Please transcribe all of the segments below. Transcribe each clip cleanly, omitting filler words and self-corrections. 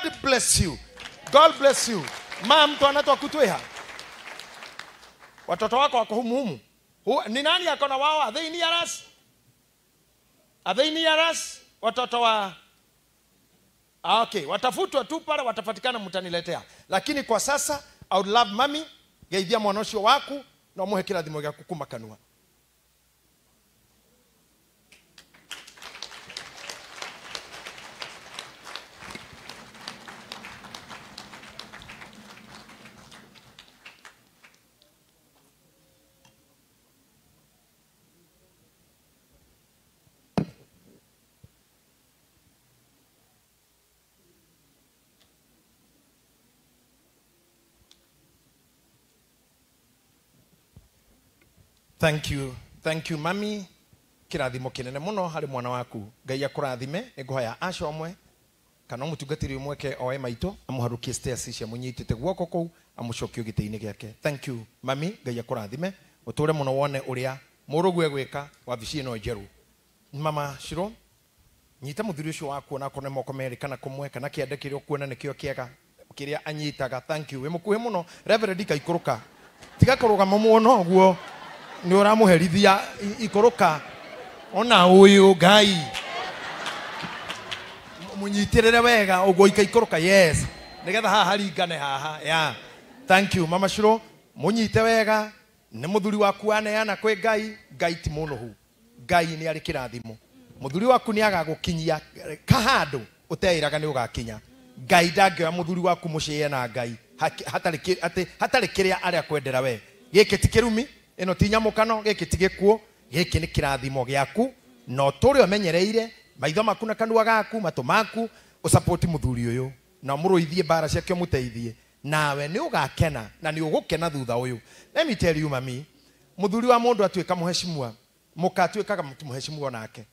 God bless you. God bless you. Mtu anaitwa Kutweha. Watoto wako wako humu. Ni nani akona wao? Are they near us? Are they near us? Watoto wa okay, watafutwa tu pale, watapatikana, mtaniletea. Lakini kwa sasa I would love mommy geithia mwanosho waku na muhe kirathimo gya kukumakanua. Thank you mami. Kirathimo kinene muno hari mwana waku. Ngai akurathime. Nguhoya aca omwe kana mutungatiri umweke oe maito amuharukie stairs cia munyitite guoko kou amucokio giteini giake. Thank you mami. Ngai akurathime. Uture muno wone uria murugu egwika wabici ino njeru. Mama Shiro, nyita muthuri ucio waku na kone moko meri kana kumwe kana kiende kirio kuona nikio kiega kiria anyitaga. Thank you. We mukuhe muno Reverend Kaikuruka. Tiga kuruga muno guo ni uramuherithia ikuruka. Ona uyu Ngai munyitirire wega ugo ikaikuruka. Yes, nigetha haha haringane haha. Yeah, thank you Mama Shiro. Munyite wega ni muthuri waku aneana kwe Ngai. Ngai ti munuhu. Ngai ni ari kirathimo. Muthuri waku ni agagukinyia kahandu uteiraga ni ugakinya. Ngai ndangioya muthuri waku muciye na Ngai hatari kiria aria kwendera we. Giki ti kirumi, ino ti nyamukano, giki ti gikuo, giki ni kirathimo giaku. No turi omenyereire maitho maku na kanua gaku matu maku usupport muthuri uyu na muruithie bara ciake muteithie nawe ni ugakena na ni ugukena thutha uyu. Let me tell you mami, muthuri wa mundu atuika muheshimwa mukatuikaga muheshimwa nake.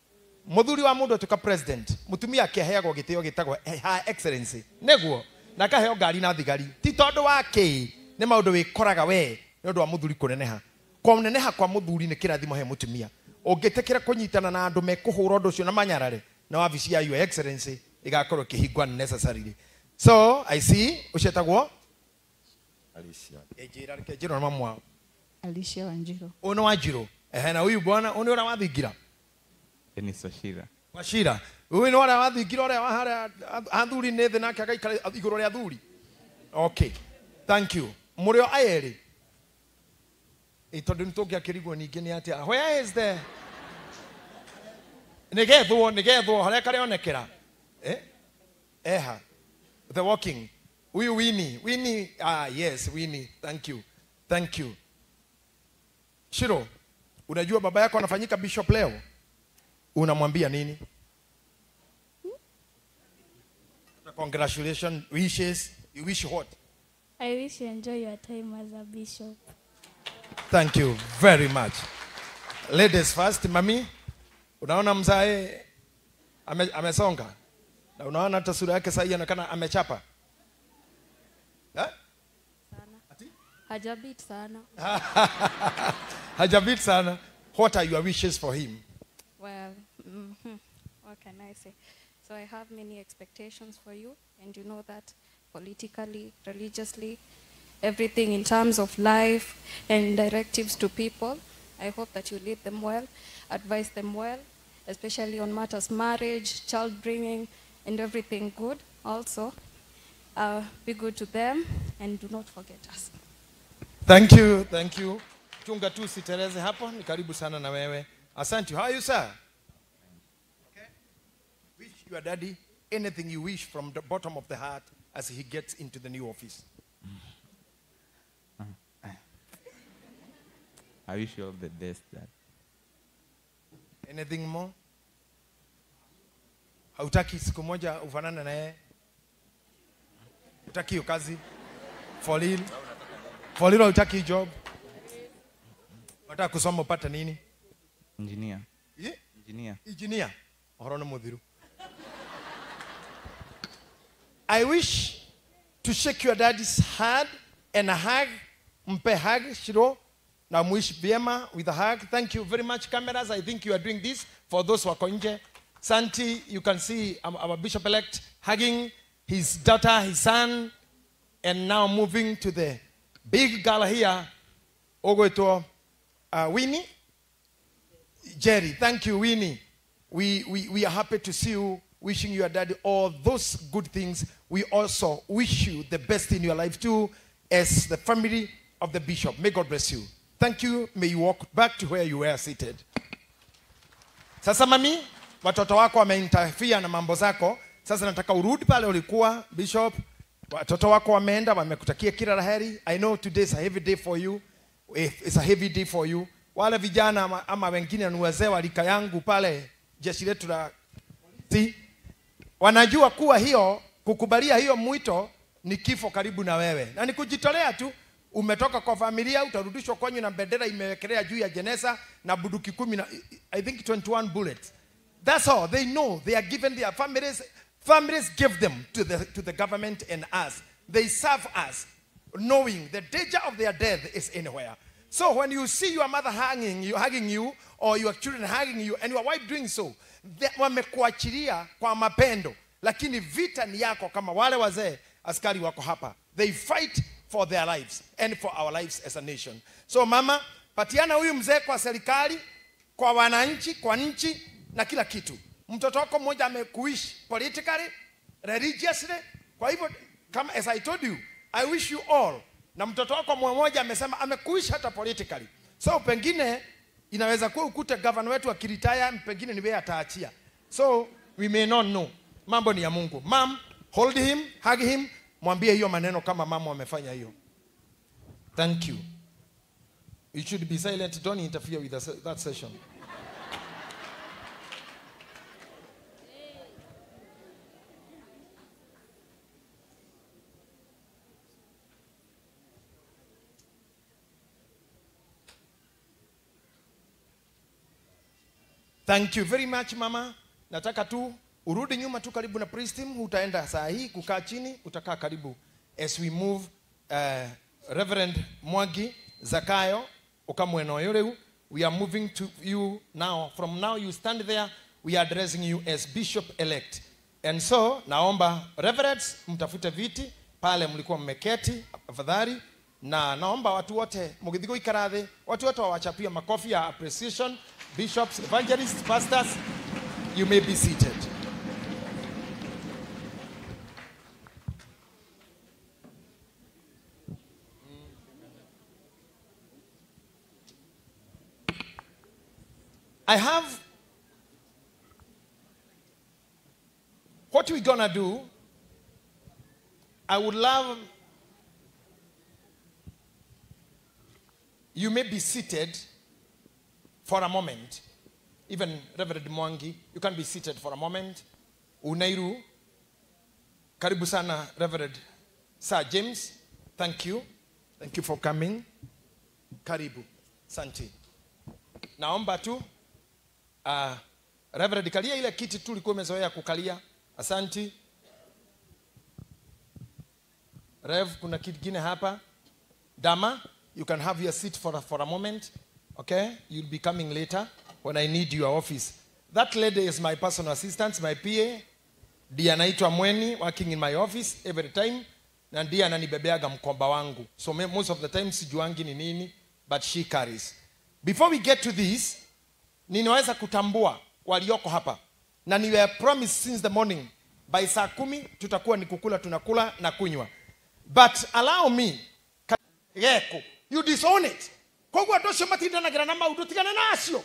Muthuri wa mundu atuika president mutumia akiheagwo gitio gitagwo Her Excellency neguo na kaheo ngari na thigari ti tondu wake ni maundu wikoraga we ni undu wa muthuri kuneneha. Kwa uneneha kwa muthuri ni kirathimo he mutumia. Ungitekera kunyitana na andu mekuhura undu ucio na manyarare na wabici ya Your Excellency igakorwo kihingwa necessarily. So I see ucetagwo Alicia ejira kejiro na mamwa Alicia Wanjiro. Ono Wanjiro na huyu bwana oni ora wathingira Dennis Washira. Washira huyu ni ora wathingira ora wahara athuri nethe nake agaikara iguru ria athuri. Okay, thank you. Murio ayeri itondo nitokia kirigwo ningi ni atia where is the nigethwo haria kare onekera eha the walking huyu Winnie yes Winnie, thank you Shiro. Unajua baba yako anafanyika bishop leo, unamwambia nini? Congratulations, wishes, you wish what? I wish you enjoy your time as a bishop. Thank you very much. Ladies first, mami. Unaona mzae amesonga. Na unaona hata sura yake sasa inaonekana amechapa. Sana. Ati? Hajabit sana. Hajabit sana. What are your wishes for him? Well, what can I say? So I have many expectations for you, and you know that politically, religiously, everything in terms of life and directives to people. I hope that you lead them well, advise them well, especially on matters marriage, child bringing, and everything good. Also, be good to them and do not forget us. Thank you. Chunga tu sitereze hapo, ni karibu sana na wewe. Asante. How are you, sir? Okay. Wish your daddy anything you wish from the bottom of the heart as he gets into the new office. I wish you all the best, Dad. Anything more? Hautaki siku moja ufanane na yeye? Utaki hiyo kazi? For real hautaki job? Unataka kusoma upate nini? Engineer. Yeah? Engineer. Horono mudhiru. I wish to shake your daddy's hand and a hug. Mpe hug, Shiro. Now mwish vyema with a hug. Thank you very much, cameras. I think you are doing this for those who are nje. Santi, you can see our bishop-elect hugging his daughter, his son, and now moving to the big girl here, Ogoto, Winnie. Jerry, thank you, Winnie. We are happy to see you, wishing your daddy all those good things. We also wish you the best in your life too, as the family of the bishop. May God bless you. Thank you. May you walk back to where you were seated. Sasa mami, watoto wako wameinterfere na mambo zako. Sasa nataka urudi pale ulikuwa, bishop. Watoto wako wameenda, wamekutakia kila laheri. I know today is a heavy day for you. It's a heavy day for you. Wale vijana ama wengine ni wazee wa rika yangu pale jeshi letu la polisi wanajua kuwa hiyo kukubalia hiyo mwito ni kifo karibu na wewe. Na ni kujitolea tu. Umetoka kwa familia, utarudishwa kwenye na bendera imewekelea juu ya jeneza na buduki 10 na I think 21 bullets. That's all. They know they are given their families. Families give them to the government and us. They serve us, knowing the danger of their death is anywhere. So when you see your mother hugging you, or your children hugging you, and your wife doing so, wamekuachilia kwa mapendo. Lakini vita ni yako kama wale wazee askari wako hapa. They fight for their lives and for our lives as a nation. So mama, patiana huyu mzee kwa serikali, kwa wananchi, kwa nchi na kila kitu. Mtoto wako mmoja amekuishi politically, religiously. Kwa hivyo, kama as I told you, I wish you all. Na mtoto wako mmoja amesema amekuishi hata politically. So pengine inaweza kuwa ukute governor wetu akiritaya, pengine ni wewe ataachia. So we may not know. Mambo ni ya Mungu. Mom, hold him, hug him, mwambie hiyo maneno kama mama amefanya hiyo. Thank you. You should be silent. Don't interfere with that session. Thank you very much, mama. Nataka tu urudi nyuma tu karibu na priest team. Utaenda saa hii kukaa chini, utakaa karibu as we move. Reverend Mwagi Zakayo Okamweno Yoreu, we are moving to you now. From now you stand there, we are addressing you as bishop elect. And so naomba reverends mtafute viti pale mlikuwa mmeketi afadhali, na naomba watu wote mugithigo ikarathe, watu wote wawachapia makofi ya appreciation. Bishops, evangelists, pastors, you may be seated. I have what we're gonna do. I would love you may be seated for a moment. Even Reverend Mwangi, you can be seated for a moment. Unairu, karibu sana Reverend Sir James. Thank you. Thank you for coming. Karibu. Santi. Naomba tu Reverend kalia ile kiti tu ulikuwa umezoea kukalia. Asanti. Rev, kuna kiti kingine hapa. Dama, you can have your seat for a moment. Okay? You'll be coming later when I need your office. That lady is my personal assistant, my PA. Dia anaitwa Mweni, working in my office every time. Na dia ananibebeaga mkoba wangu. So most of the time sijuangi ni nini, but she carries. Before we get to this, ninaweza kutambua walioko hapa. Na niwe promise since the morning, by saa 10 tutakuwa ni kukula, tunakula na kunywa. But allow me, you disown it. Kwa kuwa tosho matinda na gira maudu tigana nacio.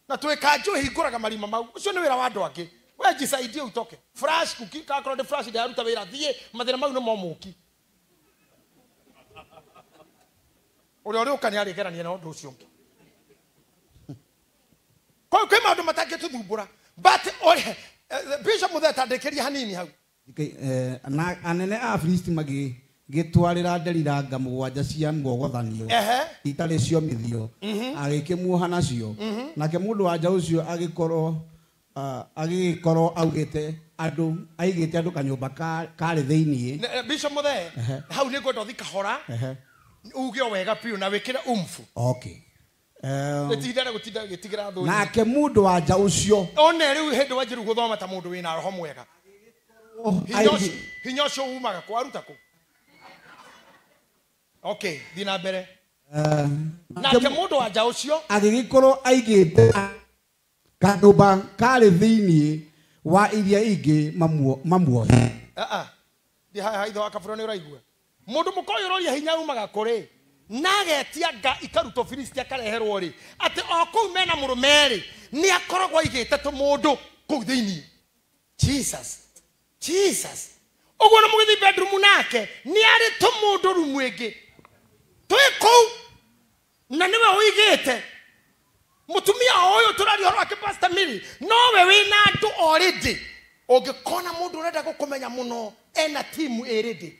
Na tuwekajo higuraga marima mau. Ucio ni wira wa andu angi. We jisaidie utoke. Flash kuki ka kro de flash de aruta wira thie mathira mau no momuki. Uri ukani ari gerania na undu ucio. Kwa kwa maundu matake tuthumbura. But Bishop Mutheta ndekeria hanini hau. Na anene a priest magi gitwarira nderira ngamugwanja cia ngogothanio itari cio mithio agikimuoha nacio nake mundu wanja ucio agikorwo augite andu aigite andu kanyumba kari thiini. Bishop Mutheta hau ni ngwenda thika hora uge wega piu na wikire umfu. Okay. Etidara gutinda gitigira thoni nake mundu wanja ucio one riu hindu wanjiru guthoma ta mundu wina roho mwega hinya ũcio umaga kũ aruta kũ? Okay, thiĩ na mbere. Nake mũndũ wa nja ũcio agĩgĩkorwo aigĩte kandũmba karĩ thĩinĩ wa iria ingĩ mamuohe. Ndi haha itho akabũrwo nĩ ũraigua. Mũndũ mũkoyo ũroria hinya umaga kũrĩ nagetia nga ikarutwo Filistia kareherwo rĩ atĩ o kũu mena mũrũme rĩ nĩ akoragwo aigĩte tũmũndũ kũu thĩinĩ. Jesus ũguo na mũgĩthiĩ bedroom nake nĩ arĩ tũmũndũ rumu ĩngĩ twĩ kũu na nĩwe ũigĩte. Mũtumia ũyũ tũraria ũhoro wake Pastor Mary nowe wĩna andũ already. Ũngĩkona mũndũ ũrenda gũkũmenya mũno ena timu ĩrĩndĩ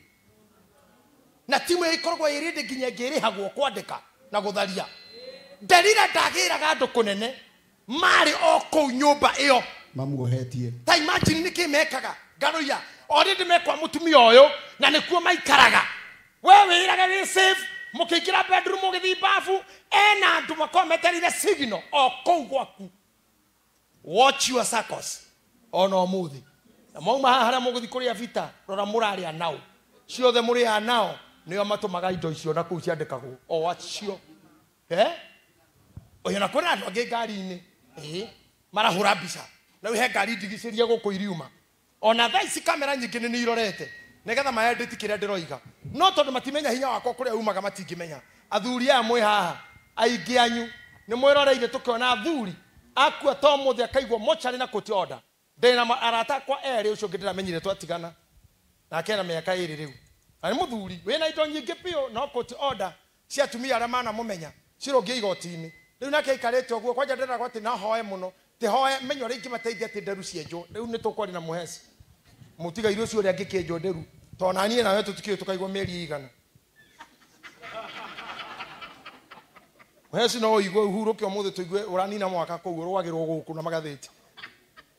na timu ĩkoragwo ĩrĩndĩ nginya ngĩrĩhagwo kwandĩka na gũtharia. Delila ndagĩraga andũ kũnene marĩ o kũu nyũmba ĩyo mamuohetie. Ta imagine nĩkĩ mekaga ngaroia already mekwa mũtumia ũyũ na nĩkuo maikaraga. We wĩraga wĩ safe mũkĩingĩra bedroom mũgĩthiĩ bafu ena andũ makometerire signal o kũu gwaku. Watch your circles ona ũmũthĩ. Na mauma haha harĩa mũgũthiĩ kũrĩa vita rora mũrarĩa nao ciothe mũrĩa nao nĩo matũmaga indo icio na kũu ciandĩkagwo o acio. Oyo na kũrĩa andũ angĩ ngari-inĩ marahũra mbica na he ngari ndigicĩrie gũkũ iriuma. Ona thaa ici kamera nyingĩ nĩ irorete nĩgetha maedit kĩrĩa ndĩroiga no tondũ matimenya hinya wakwa kũrĩa umaga matingĩmenya. Athuri aya mwĩ haha aingĩ anyu nĩ mwĩroreire tũkiona athuri akua to mũthĩ akaigwo mochari na kũti order. Ndĩna arata kwa erĩ ũcio ngĩndĩramenyire twatigana nake na mĩaka ĩrĩ rĩu. Arĩ mũthuri wĩna indo nyingĩ piũ no kũti order cia atumia arĩa manamũmenya cirũngia igoti-inĩ. Rĩu nake aikarĩte ũguo kwanja ndĩraga atĩ no hoe mũno tihoe menyo rĩngĩ mateithia atĩ nderu cienjwo. Rĩu nĩ tũkwarĩ na mũheci mũtiga irio cio ũrĩa angĩkĩenjwo nderu tondũ na niĩ nawe tũtikĩũĩ tũkaigwo mĩeri igana. Mũheci no ũigwe ũhurũke ũmũthĩ tũigue ũranina mwaka kũu ũrũagĩrwo gũkũ na magathĩti.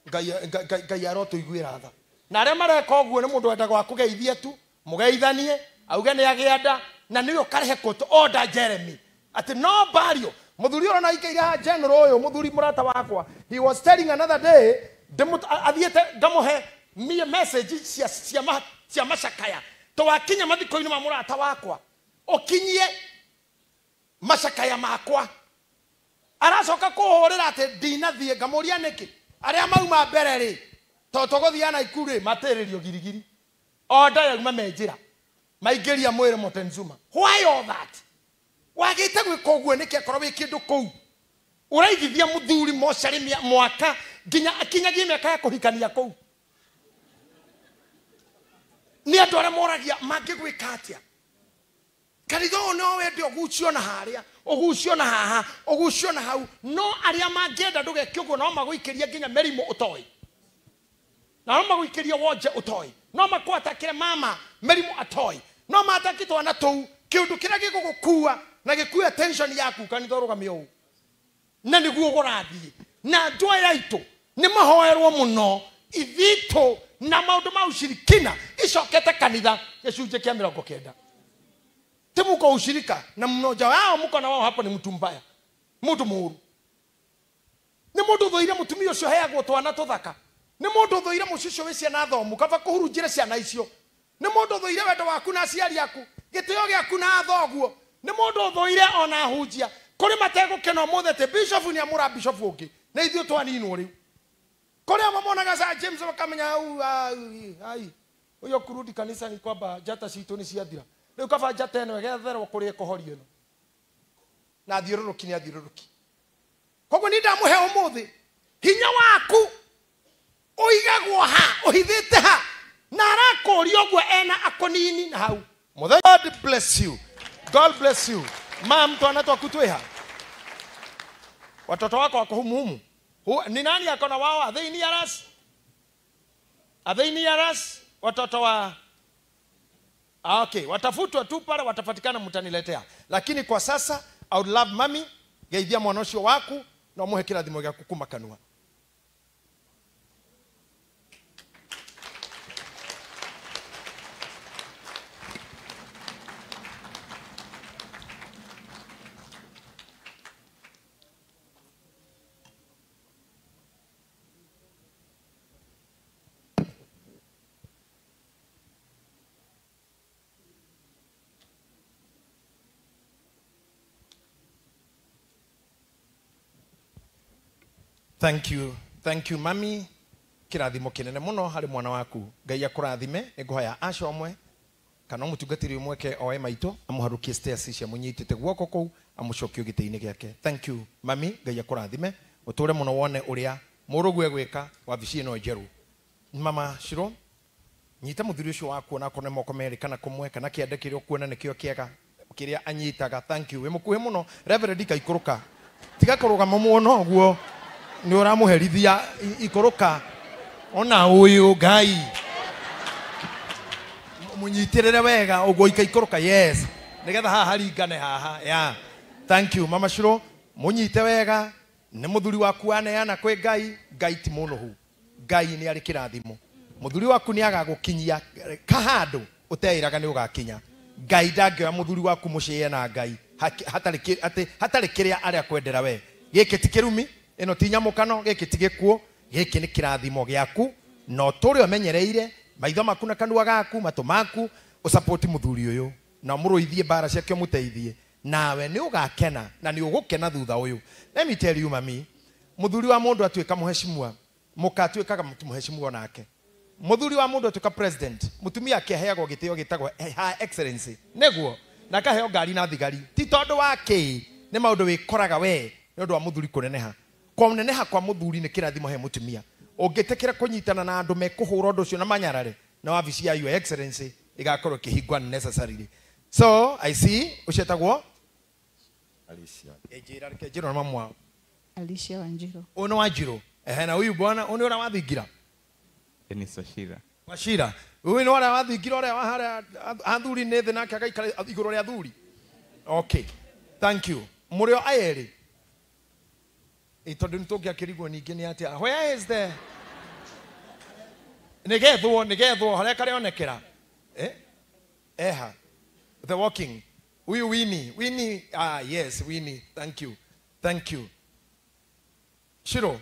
Ngai arotũiguĩra tha. Na arĩa mareka ũguo nĩ mũndũ wendaga wa kũgeithia tu mũgeithanie auge nĩ agĩanda na nĩwe ũkarehe court order Jeremy atĩ no bario. Mũthuri ũrĩa naikaire ha general ũyũ mũthuri mũrata wakwa he was telling another day athiĩte ngamũhe mie message cia macakaya twakinya mathiko-inĩ ma mũrata wakwa ũkinyie macakaya makwa. Aracoka kũhũrĩra atĩ ndinathiĩ ngamũria nĩkĩ arĩa mauma mbere rĩ tondũ tũgũthiĩ Naikuru rĩ matĩrĩrio girigiri order yauma menjĩra maingĩria mwĩrĩ Motenzuma. Why all that? Wagĩte gwĩka ũguo nĩkĩ akorwo wĩ kĩndũ kũu ũraigithia mũthuri mochari mwaka nginya akinyagie mĩaka ya kũhikania kũu. Nĩ andũ arĩa moragia mangĩgwĩka atĩa. Kanitha ũyũ no wende ũgucio na harĩa ũgucio na haha ũgucio na hau no arĩa mangĩenda ndũgeke ũguo no magũikĩria nginya mĩrimũ ũtoĩ na no magũikĩria wonje ũtoĩ no makwatakĩre mama mĩrimũ atoĩ no matakĩtwo na tũu kĩũndũ kĩrĩa gĩgũgũkua na gĩkue attention yaku kanitha ũrũgamie ũũ na nĩguo gũrathiĩ na andũ aya aitũ nĩ mahoerwo mũno ithitũ na maũndũ ma ushirikina icokete kanitha gĩcunjĩ kĩa 90. Timuko ushirika na mmoja wao mko na wao hapo ni mtu mbaya mtu mũũru nĩ mũndũ thoire mũtumia ũcio heagwo twana tũthaka nĩ mũndũ thoire mũcicio wĩ ciana thomu kaba kũhurunjĩra ciana icio nĩ mũndũ thoire wendo waku na aciari aku gĩtĩo gĩaku na thoguo nĩ mũndũ thoire ona hunjia kũrĩ mategũkena ũmũthĩ atĩ bishop nĩ amũra bishop ũngĩ na ithuĩ twaninwo rĩu kũrĩ amwe monaga Sir James wakamenya ai ũyũ kurudi kanisa ni kwamba jata citũ nĩ ciathira rĩu kaba jata ĩno ĩgetherwo kũrĩ ekohorio ĩno na thiũrũrũki nĩ athiũrũrũki. Koguo nĩ ndamũhe ũmũthĩ hinya waku ũigagwo ha ũhithĩte ha na arakũria ũguo ena akũnini na hau. God bless you. God bless you. Mtu anatoka kutweha watoto wako wako humu ni nani akona wao? Are they near us? Are they near us? Watoto wa okay, watafutwa tu pale watapatikana mtaniletea. Lakini kwa sasa I would love mommy geithia mwanosho waku na muhe kila thimo gya kukuma kanua. Thank you mami. Kirathimo kinene muno hari mwana waku. Ngai akurathime niguhoya acomwe kana mutungatiri mweke oe maito amuharukie stairs cia munyitite guoko kou amucokio giteini giake. Thank you mami. Ngai akurathime uture muno wone uria murugu egwika wabici no njeru. Mama Shiro nyita muthuri ucio waku na kone moko meri kana kumwe kana kiande kirio kuona nikio kiega kiria anyitaga. Thank you we mukuhe muno Reverend Kaikuruka tiga kuruga muno guo ni uramuherithia ikuruka ona uyu Ngai munyitirire wega uguo ikaikuruka. Yes nigetha haha haringane haha. Yeah, thank you Mama Shiro munyite wega ni muthuri waku aneana kwi Ngai. Ngai ti munuhu. Ngai ni ari kirathimo. Muthuri waku ni agagukinyia kahandu uteiraga ni ugakinya. Ngai ndangioya muthuri waku muciye na Ngai hatari kiria aria kwendera we. Giki ti kirumi ino ti nyamukano giki ti gikuo giki ni kirathimo giaku no turi omenyereire maitho maku na kanua gaku matu maku usupport muthuri uyu na muruithie bara ciake muteithie nawe ni ugakena na ni ugukena thutha uyu. Let me tell you mami, muthuri wa mundu atuika muheshimua mukatuikaga muheshimua nake. Muthuri wa mundu atuika president mutumia akiheagwo gitio gitagwo Her Excellency neguo na kaheo ngari na thigari ti tondu wake ni maundu wikoraga we ni undu wa muthuri kuneneha. Kwa uneneha kwa muthuri ni kirathimo he mutumia ungitekera kunyitana na andu mekuhura undu ucio na manyarare na wabici ya Your Excellency igakorwo kihingwa necessarily. So I see ucetagwo Alicia ejira kejiro na mamu wao Alicia Wanjiru. Ono Wanjiru na huyu bwana oni ora wathingira Dennis Washira. Washira huyu ni ora wathingira ora wahara athuri nethe nake agaikara iguru ria athuri. Okay, thank you. Murio ayeri itondo nitokia kirigwo ningi ni atia where is the nigethwo haria kare onekera eha the walking huyu Winnie yes Winnie. Thank you Shiro.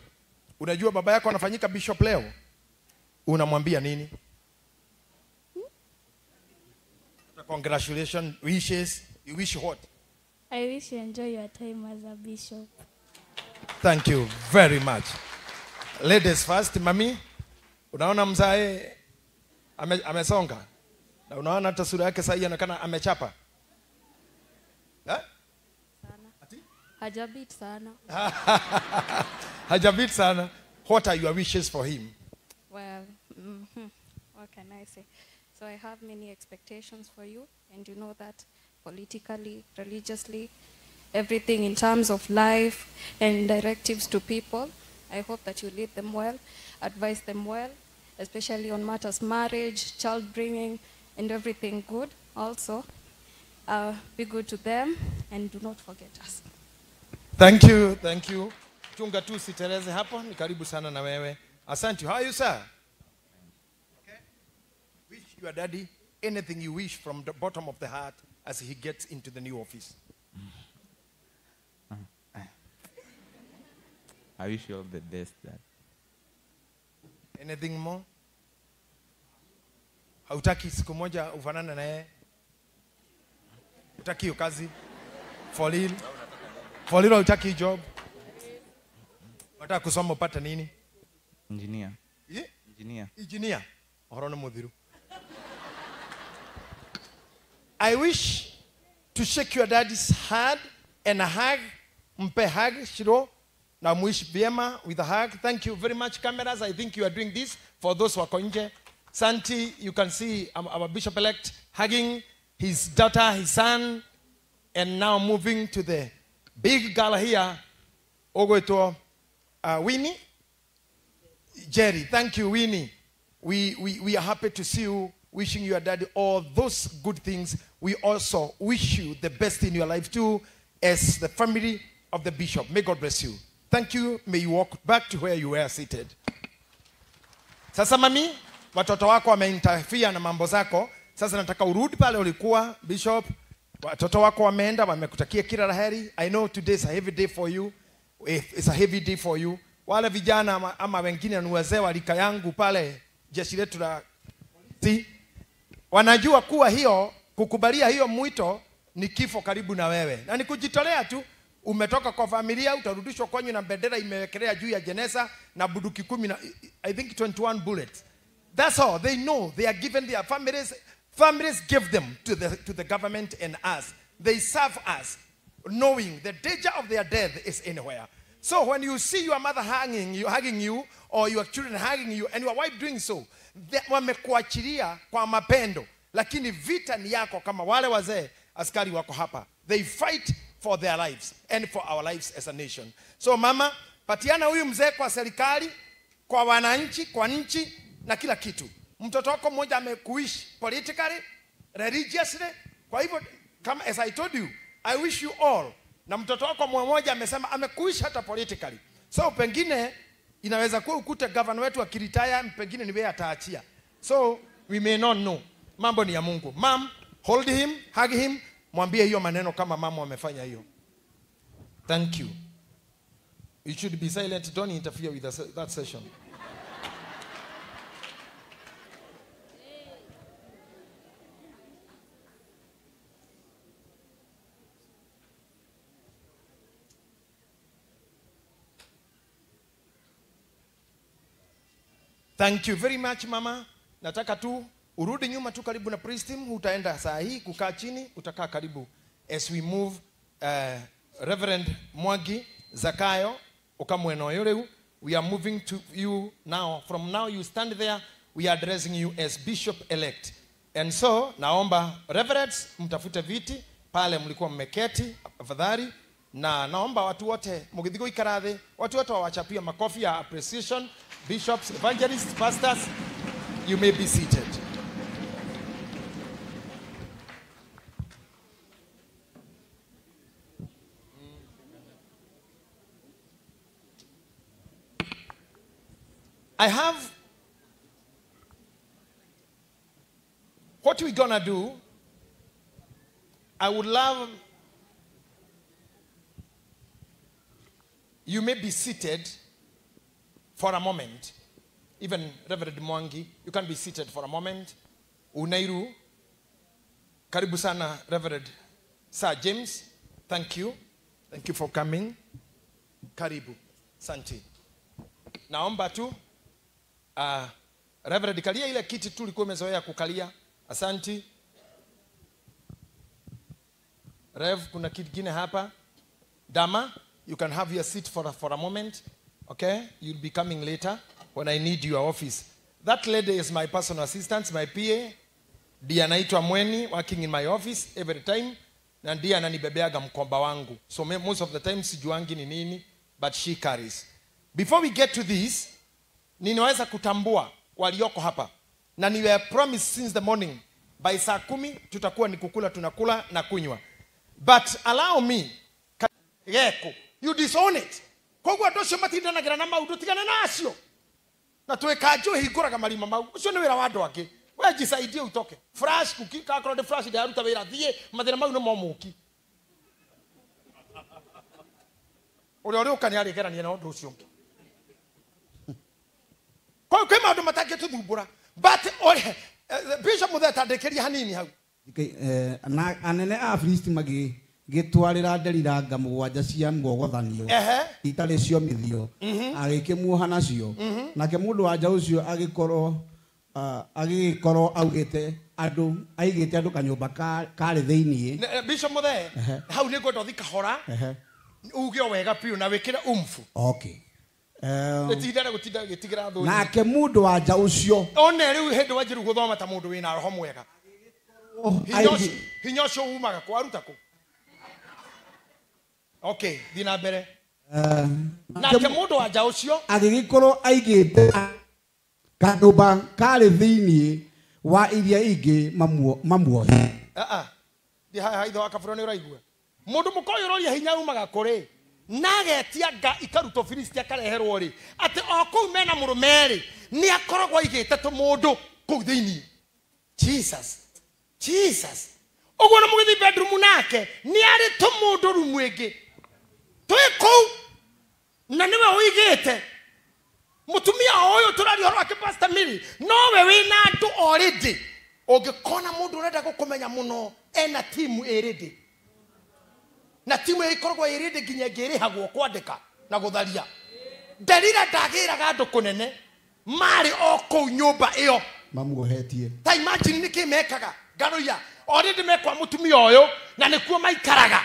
Unajua baba yako anafanyika bishop leo, unamwambia nini? Congratulations, wishes. You wish what? I wish you enjoy your time as a bishop. Thank you very much. Ladies first, mami. Unaona mzae amesonga. Na unaona hata sura yake sasa inaonekana amechapa. Sana. Hajabit sana. Hajabit sana. What are your wishes for him? Well, what can I say? So I have many expectations for you, and you know that politically, religiously, everything in terms of life and directives to people, I hope that you lead them well, advise them well, especially on matters marriage, child bringing, and everything good. Also, be good to them and do not forget us. Thank you. Chunga tu sitereze hapo, ni karibu sana na wewe. Asante. How are you, sir? Okay. Wish your daddy anything you wish from the bottom of the heart as he gets into the new office. I wish you all the best, Dad. Anything more? Hautaki siku moja ufanane na yeye? Utaki hiyo kazi? For real hautaki job? Unataka kusoma upate nini? Engineer. Yeah? Engineer. Ohoro na muthiru. I wish to shake your daddy's hand and a hug. Mpe hug, Shiro. Na muishi vyema with a hug. Thank you very much, cameras. I think you are doing this for those who are konje. Santi, you can see our bishop-elect hugging his daughter, his son, and now moving to the big gala here. Ogoito Winnie. Jerry, thank you, Winnie. We are happy to see you, wishing your daddy all those good things. We also wish you the best in your life too, as the family of the bishop. May God bless you. Thank you. May you walk back to where you were seated. Sasa mami, watoto wako wameinterfere na mambo zako. Sasa nataka urudi pale ulikuwa, bishop. Watoto wako wameenda, wamekutakia kila laheri. I know today is a heavy day for you. It's a heavy day for you. Wale vijana ama wengine ni wazee wa rika yangu pale jeshi letu la polisi wanajua kuwa hiyo kukubalia hiyo mwito ni kifo karibu na wewe. Na ni kujitolea tu umetoka kwa familia, utarudishwa kwenyu na bendera imewekelea juu ya jeneza na bunduki 10 na I think 21 bullets. That's all. They know they are given their families. Families give them to the government and us. They serve us, knowing the danger of their death is anywhere. So when you see your mother hugging you, or your children hugging you, and your wife doing so, wamekuachilia kwa mapendo, lakini vita ni yako kama wale wazee askari wako hapa. They fight for their lives and for our lives as a nation. So mama, patiana huyu mzee kwa serikali, kwa wananchi, kwa nchi na kila kitu. Mtoto wako mmoja amekuishi politically, religiously. Kwa hivyo, kama as I told you, I wish you all. Na mtoto wako mmoja amesema amekuishi hata politically. So pengine inaweza kuwa ukute governor wetu akiritaya, pengine ni wewe ataachia. So we may not know. Mambo ni ya Mungu. Mom, hold him, hug him, mwambie hiyo maneno kama mama amefanya hiyo. Thank you. You should be silent. Don't interfere with that session. Thank you very much, mama. Nataka tu urudi nyuma tu karibu na priest team. Utaenda saa hii kukaa chini, utakaa karibu as we move. Reverend Mwangi Zakayo Okamweno Yoreu, we are moving to you now. From now you stand there, we are addressing you as bishop elect. And so naomba reverends mtafute viti pale mlikuwa mmeketi afadhali, na naomba watu wote mugithigo ikarathe, watu wote wawachapia makofi ya appreciation. Bishops, evangelists, pastors, you may be seated. I have what we're gonna do. I would love you may be seated for a moment. Even Reverend Mwangi, you can be seated for a moment. Unairu, karibu sana Reverend Sir James. Thank you. Thank you for coming. Karibu. Santi. Naomba tu Reverend kalia ile kiti tu ulikuwa umezoea kukalia. Asanti. Rev, kuna kiti kingine hapa. Dama, you can have your seat for a moment. Okay? You'll be coming later when I need your office. That lady is my personal assistant, my PA. Dia anaitwa Mweni, working in my office every time. Na dia ananibebeaga mkomba wangu. So most of the time sijuangi ni nini, but she carries. Before we get to this, ninaweza kutambua walioko hapa. Na niwe promise since the morning, by saa 10 tutakuwa ni kukula, tunakula na kunywa. But allow me, you disown it. Kogwa dosho matinda na grana maudu tigana nacio. Na tuwekajo higuraga marima mau. Ucio ni wira wa andu angi. We jisaidie utoke. Flash kuki ka kro de flash de aruta wira thie mathina mau no momuki. Uri ukani ari gerania na undu ucio. Kwa maundu matangi tuthumbura. But Bishop Mutheta ndekeria hanini hau. Anene a priest magi gitwarira nderira ngamugwanja cia ngogothanio itari cio mithio agikimuoha nacio nake mundu wanja ucio agikorwo augite andu kanyumba kari thiini. Bishop Mutheta hau ni ngwenda thika hora uge wega piu na wikire umfu. Okay. Etidara gutinda gitigira thoni nake mundu wanja ucio one riu hindi wanjiru guthoma ta mundu wina roho mwega hinyosho umaga kwa aruta ku. Okay, dina mbere. Nake mundu wanja ucio agigikorwo aigite kanyumba kari thiini wa iria ingi mamuohi. Di haitho akaburo ni uraigua mundu mukoyo roria hinya umaga kuri nagetia nga ikaruto Filistia kareherwo ri ati oku mena murumeri ni akoragwo igite tu mundu ku thiini. Jesus ogwo na mugithi bedroom nake ni ari tu mundu rumu ingi twiko na niwe uigite mutumia oyo turari horo ake Pastor Miri no we wina andu already ogikona mundu urenda gukumenya muno ena timu already na timu ikoragwo irinde nginya ngirihagwo kwandika na gutharia Delila ndagiraga andu kunene mari o kou nyumba iyo mamuohetie ta imagine niki mekaga garuya already mekwa mutumia uyu na nikuo maikaraga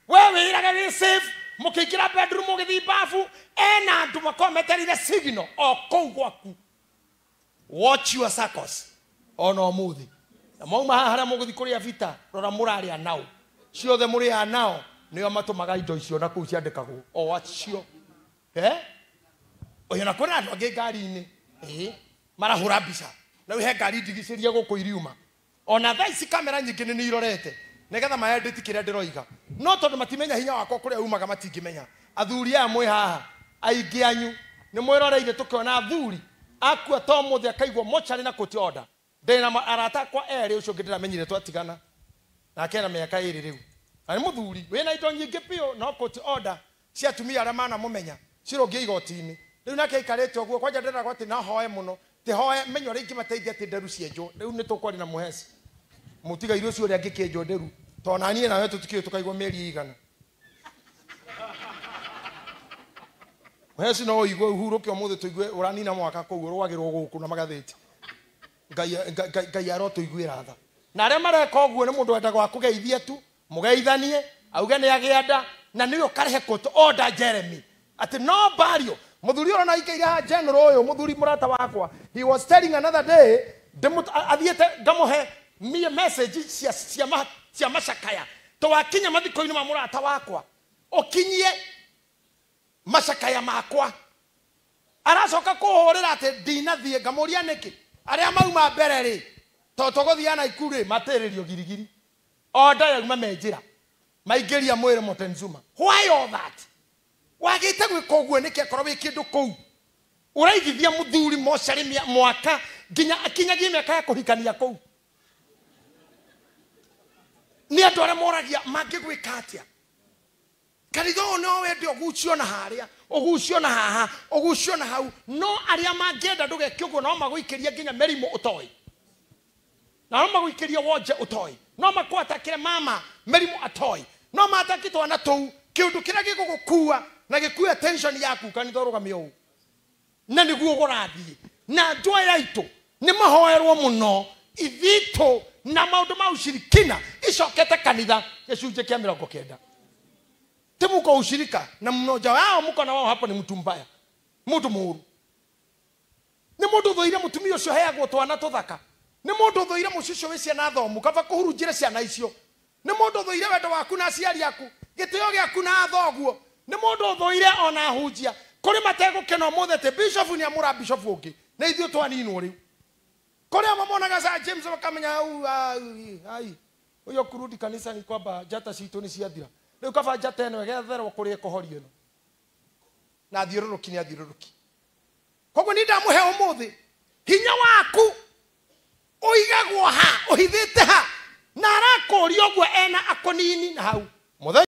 wewe iraga ni safe mukikira bedroom ugithi bafu ena andu makometerire signal o kou gwaku watch your circles ono muthi na mauma haria muguthi kuria vita rora muraria nao ciothe muria nao nio matumaga indo icio na kuu ciandikagwo o wacio oyo na kuna andu angi ngari-ini marahura mbica na wihe ngari ndigicirie guku iriuma ona thaici kamera nyingi ni irorete nigetha maedit kiria ndiroiga no tondu matimenya hinya wakwa kuria umaga matingimenya athuri aya mwi haha aingi anyu ni mwiroreire tukiona athuri akua to muthi akaigwo mochari na kuti order ndina arata kwa eri ucio ngindira menyire twatigana na akena miaka iri riu ani muthuri wina indo nyingi pio no kuti order cia tumia ara mana mumenya cirongia igoti-ini riu nake ikarete oguo kwanja ndira gwati na hoe muno ti hoe menyo ringi mateithia ti nderu cienjo riu ni tukwari na muhesi mutiga irio cio ria ngikenjo nderu to na nie nawe tutikio tukaigwa meri igana muhesi no igwe uhuruke omuthe tuigwe uranina mwaka kou rwagirwo guku na magatheti ngai aroto igwira tha na aria mareka oguo ni mundu wenda gwa kugeithia tu mugeithanie auge ni agianda na niyo karehe court order Jeremy ati no barrio muthuri ora na ikaire ha general uyu muthuri murata wakwa he was telling another day athiete ngamuhe me message cia macakaya to wakinya mathiko-ini ma murata wakwa okinyie macakaya makwa aracoka kuhurira ati ndinathie ngamuria niki aria mauma mbere ri to tuguthiana ikuri matiririo girigiri order yauma menjira maigeria mwire Motenzuma why all that wagite gwika uguo niki akorwo wi kindu kou uraigithia muthuri mochari mwaka nginya akinyagia miaka ya kuhikania kou ni andu aria moragia mangigwika atia kanitho no wende ogucio na haria ogucio na haha ogucio na hau no aria mangienda ndugeke uguo no maguikiria nginya merimu utoi na no maguikiria wonje utoi no makwatakire mama merimu atoi no matakitwa na tou kiundu kiria gigugukua na gikuya attention yaku kanitho rugamio u na niguo gurathie na njwa yaitu ni mahoerwo muno ithito na maundu ma ushirikina icokete kanitha gicunje kia 90 timuko ushirika na mmoja wao muko na wao hapo ni mtu mbaya mtu muuru ni mundu thoire mutumia ucio heagwo twana tuthaka ni mundu thoire mucicio wi ciana thomu kaba kuhurunjire ciana icio ni mundu thoire wendo waku na aciari aku gitio giaku na thoguo ni mundu thoire ona hunjia kuri matego keno mothe te bishop ni amura bishop ungi na ithio twaninwo riu kuri amamonaga sa James bakamenya ai uyo kurudi kanisa ni kwamba jata citu ni ciathira riu kaba jata eno getherwo kuri ekohorio no na thiururuki ni athiururuki koguo ni ndamuhe umuthi hinya waku uigagwo ha uhithite ha na arakurio gwo ena akonini na hau